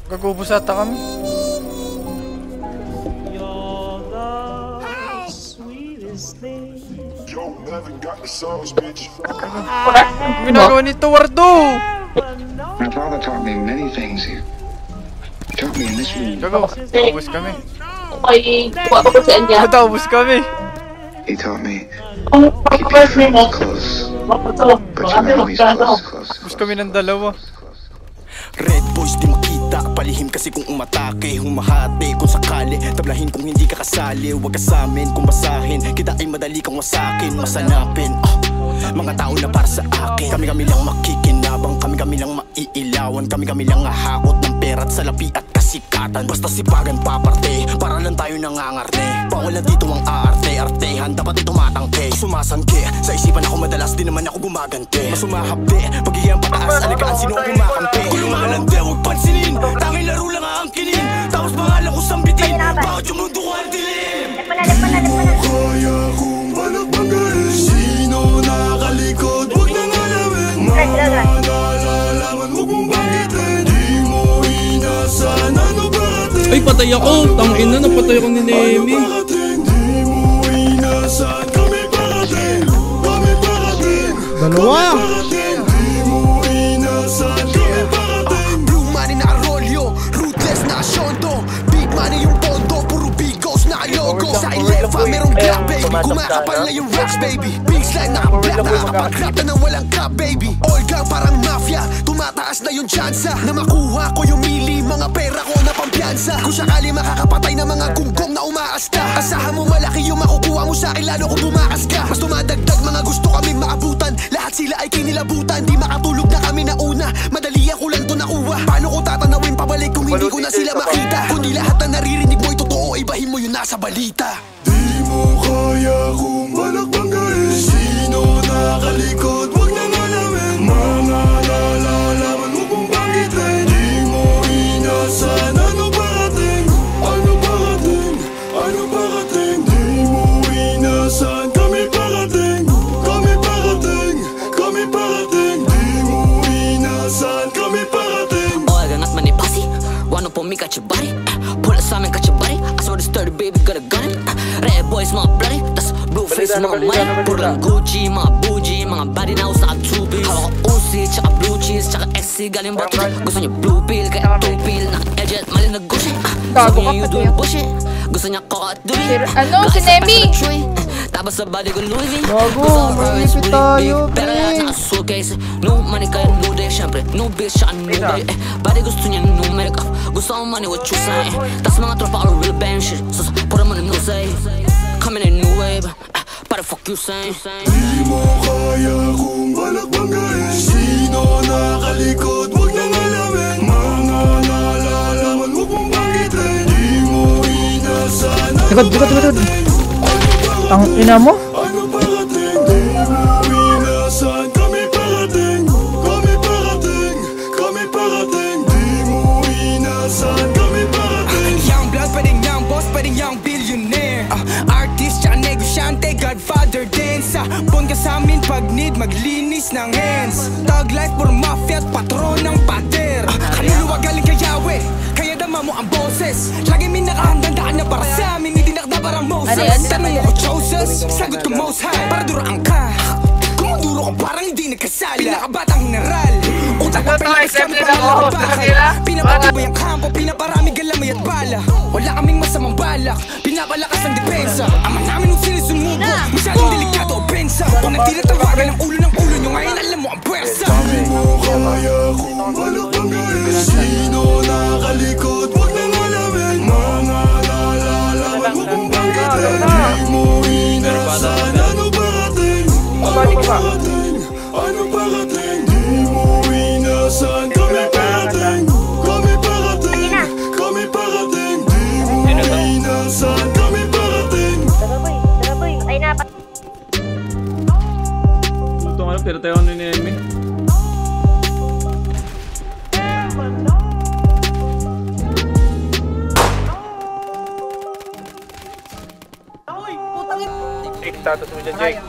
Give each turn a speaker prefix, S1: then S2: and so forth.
S1: Gagubos ata kami. Ginagawa nito, Wardo!
S2: My father taught me many things here. He taught me in this room.
S1: Gago, ubos kami.
S3: Okay, kuha ko sa inyo.
S1: Ubos kami.
S2: He taught me keep your friends close, but your enemies close.
S1: Ubos kami ng dalawa.
S4: Red boys di makita, palihim kasi kung umatake. Humahati kung sakali, tablahin kung hindi ka kasali. Huwag ka sa'min kung basahin, kita ay madali kang wasakin. Masanapin, mga tao na para sa akin. Kami-kami lang makikinabang, kami-kami lang maiilawan. Kami-kami lang hahakot ng pera at salapi at kasikatan. Basta sipagan paparte, para lang tayo nangangarte. Bawal na dito ang aarte-artehan, dapat ito matangke. Sumasangke, sa isipan ako madalas, di naman ako gumagante. Masumahapde, pagiging pataas, alikaan sino ang kumakampi. Kulong mga lande, huwag pansinin, tanging laro lang aangkinin. Tapos pangalan ko sambitin, bakit yung mundo ko ang dilim? Kaya kong balakbagain, sino nakalikod, huwag nang alamin. Nalalaman, huwag mong banggitin, di mo inasan, ano parating.
S5: Ay, patay ako, tangin na, napatay ako ni Nemi.
S4: Di mo inasan, kami parating, kami parating.
S1: Dalawa!
S4: Di mo inasan, kami parating. Blue money na Arroyo, ruthless na Asyondo. Big money yung pondo, puro bigos na logo. Sa Ilefa merong gap baby, kumakapal na yung racks baby. Big slime naka-black, nakakapag-rap na nang walang cap baby. All gang parang mafia, tumataas na yung tsansa na makuha ko yung mili, mga pera ko na pampiyansa. Kung sakali makakapatay na mga gunggong na umaasta, asahan mo malaki yung makukuha mo sa'kin lalo kung bumakas ka. Mas tumadagdag mga gusto kaming maabutan, lahat sila ay kinilabutan. Di makatulog na kami na una, madali ako lang to nakuha. Paano ko tatanawin pabalik kung hindi ko na sila makita? Kundi lahat na naririnig mo'y totoo, ibahin mo yun nasa balita. Di mo kaya kung balakbagain, sino nakalikod, huwag nang alamin. Mga nalalaman, huwag mong banggitin. Di mo inasan, ano parating, ano parating, ano parating. Di mo inasan, kami parating, kami parating, kami parating. Di mo inasan, kami parating.
S6: Oigan at manipasi, wanna pull me, got your body. Pull it Simon, got your body. I saw this dirty baby, got a gun in. Red boys, mga bloody, tas blue face, mga money. Puro lang Gucci, mga bougie, mga body na usap tubig. Hawak ko Uzi, tsaka blue cheese, tsaka XC, galing bato. Gusto niya blue pill, kaya two pill. Naka-edget, mali na Gucci. Sabi niya you doing bullshit. Gusto niya coca at duli.
S7: Ano, si Nemi?
S6: Tapos sa body ko Louis V.
S1: Gago, malipit tayo,
S6: pero lahat naka suitcase. No money kaya no day, syempre no bitch, tsaka no day. Body gusto niya no make up. Gusto ko money, what you say? Tas mga tropa are real band shit. So put them on the new say. Coming in a new wave. But the fuck you saying?
S4: Di mo kaya kung balakbagain, sino nakalikod, huwag nang alamin. Mga nalalaman, huwag mong banggitin. Di mo inasan, ano parating,
S1: Ang ina mo?
S4: ano parating. Di mo inasan, kami parating, kami parating, kami parating. Di mo inasan, kami parating. Young blood, pwedeng young boss, pwedeng young billionaire. Artist, tsaka negosyante, godfather din. Sa bon ka sa'min pag need maglinis ng hands. Thug life, puro mafia at patron ng pader. Kaluluwa galing kay Yahweh, kaya dama mo ang boses. Lagi may nakahandandaan na para sa amin, hindi nakda parang Moses. Tanong mo ko Joseph, sagot ko most high. Para duraan ka, kung maduro ka parang hindi nagkasala. Pinakabatang general, utak pa pala kami parang nakabakay. Pinapatibay ang kampo, pinaparami galamay at bala. Wala kaming masamang balak, pinapalakas ang depensa. Ama namin nung sinisumubo, masyadong delikado o pensa. Kung nagtinatawagan ng ulo nyo, ngayon alam mo ang pwersa. Sabi mo kaya kung balakbagain, sino nakalikod, huwag nang alamin. Mga nalalaman, huwag mong banggitin. Di mo inasan, ano parating, ano parating, ano parating. Di mo inasan, kami parating, kami parating, kami parating. Di mo inasan, kami parating.
S7: Tara boy, patay na.
S5: Ito nga lang, pero tayo ni Nemi.
S1: Status mo dyan, Jake.